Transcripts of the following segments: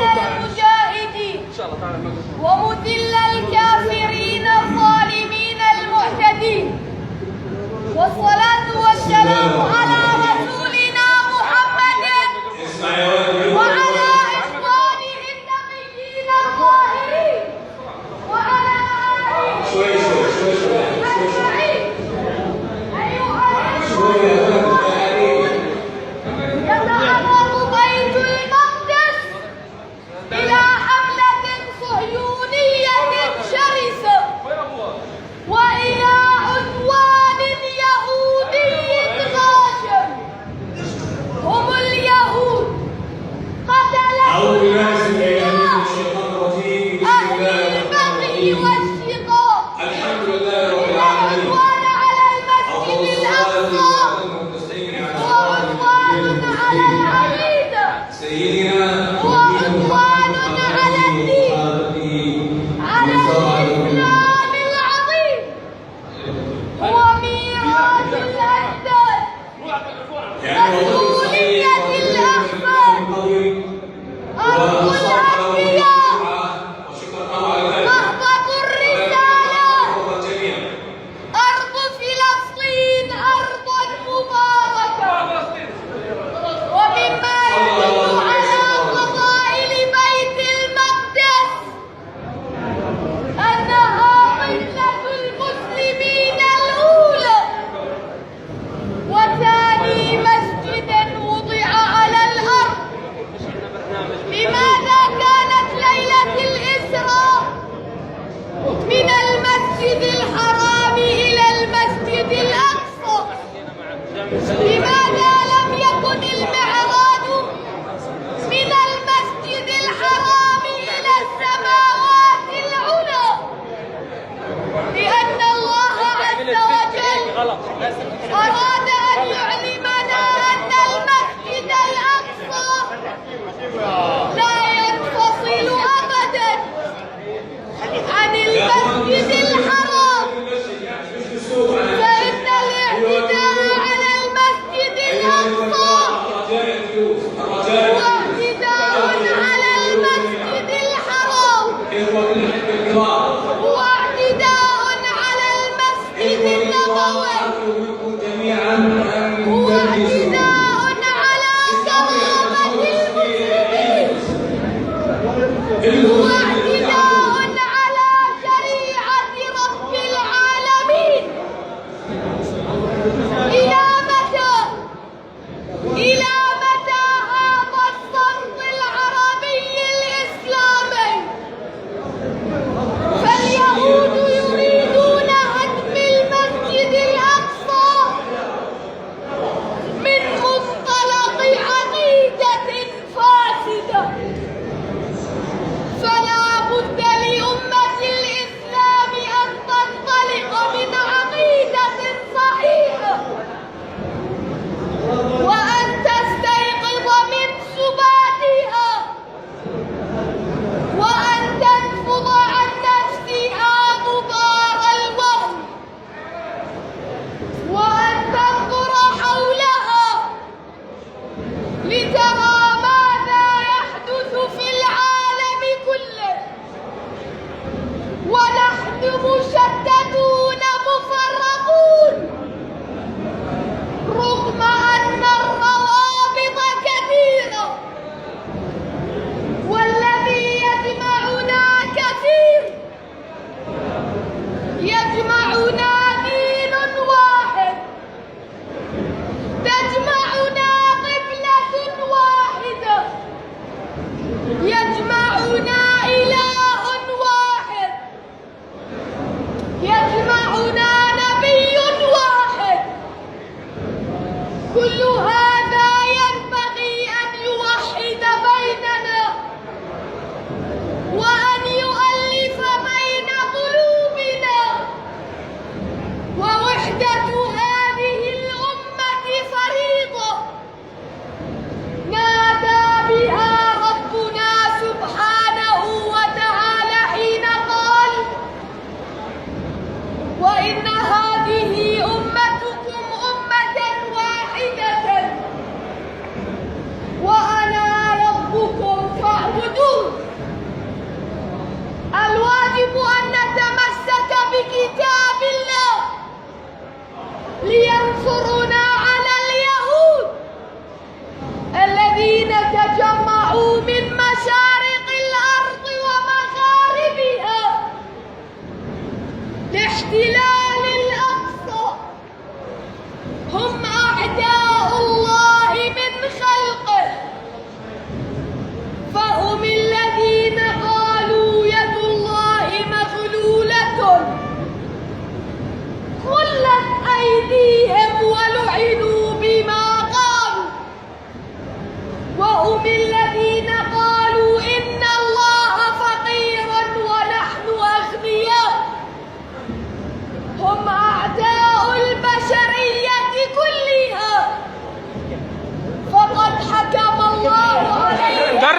المجاهدين ومذل الكافرين الظالمين المعتدين، والصلاة والسلام على رسولنا محمد وعلى إخوانه النبيين الطاهرين وعلى آله أجمعين. يتعرض بيت المقدس إلى حملة صهيونية شرسة وإلى عدوان يهودي غاشم. هم اليهود قتلوا أهل البغي والشقاق والعدوان على المسجد الأقصى وعدوان على العقيدة وعدوان على الدين، على الإسلام العظيم وميراث الأجداد، مسؤولية الأحفاد، أرض الأنبياء، مهبط الرسالة، أرض فلسطين أرض مباركة. ومما يدل على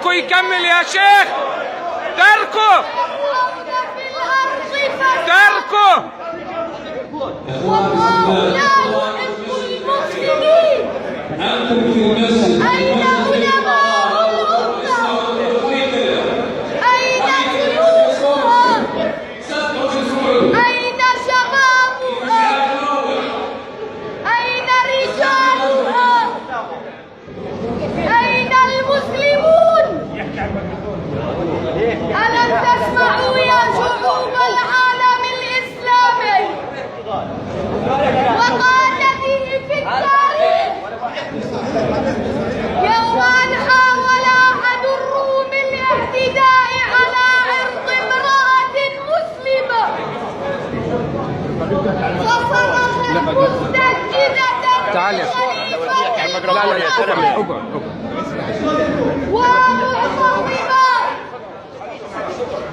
تركوا يكمل يا شيخ. تركوا في الأرض تركوا. والله لا يحب المفسدين. أين علماء الأمة؟ أين شيوخها؟ أين شبابها؟ أين رجالها؟ أين المسلمون؟ ألم تسمعوا يا شعوب العالم الإسلامي وقادته في التاريخ يوم أن حاول أحد الروم الاعتداء على عرض امرأة مسلمة فصرخت مستنجدة تعال يا ومعتصمة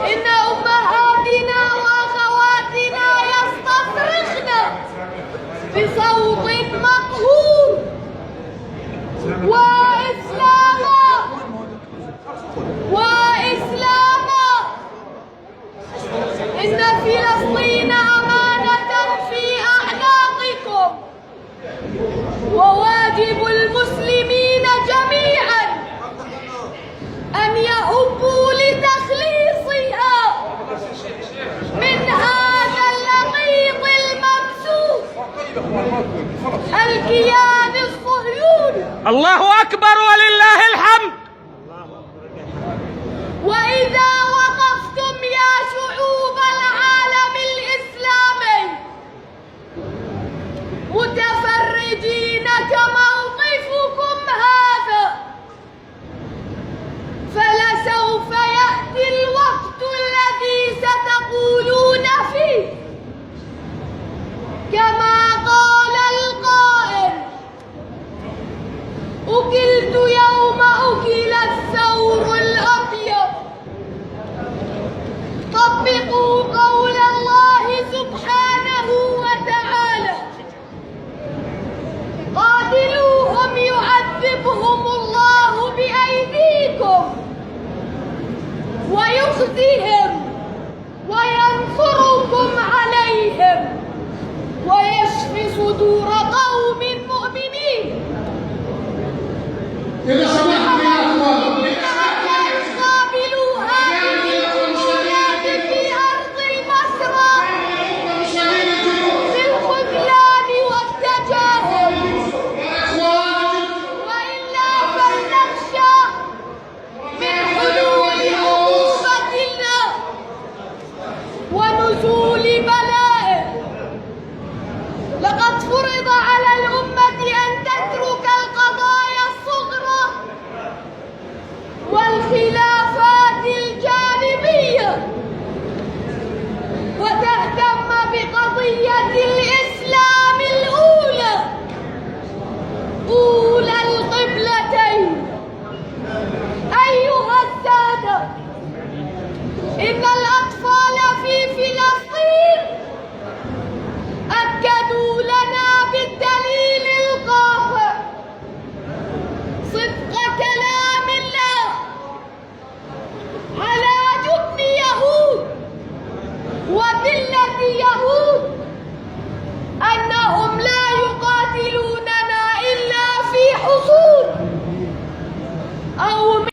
إن أمهاتنا وأخواتنا يستصرخن بصوت مقهور وإسلاما وإسلاما. إن فلسطين أمانة في أعناقكم وواجب المسلمين جميعا أن يهبوا لتخليصها من هذا اللقيط الممسوس الكيان الصهيوني. الله أكبر ولله الحمد. وإذا وقفتم يا شعوب العالم الإسلامي متفرجين كموقفكم هذا فلسوف يأتي الوقت الذي ستقولون فيه كما قال القائل: أكلت يوم أكل الثور الأبيض. طبقوا قول الله سبحانه وتعالى: قاتلوهم يعذبهم الله بأيديكم ويخزيهم وينصركم عليهم ويشفي صدور قوم مؤمنين. إذا سمحت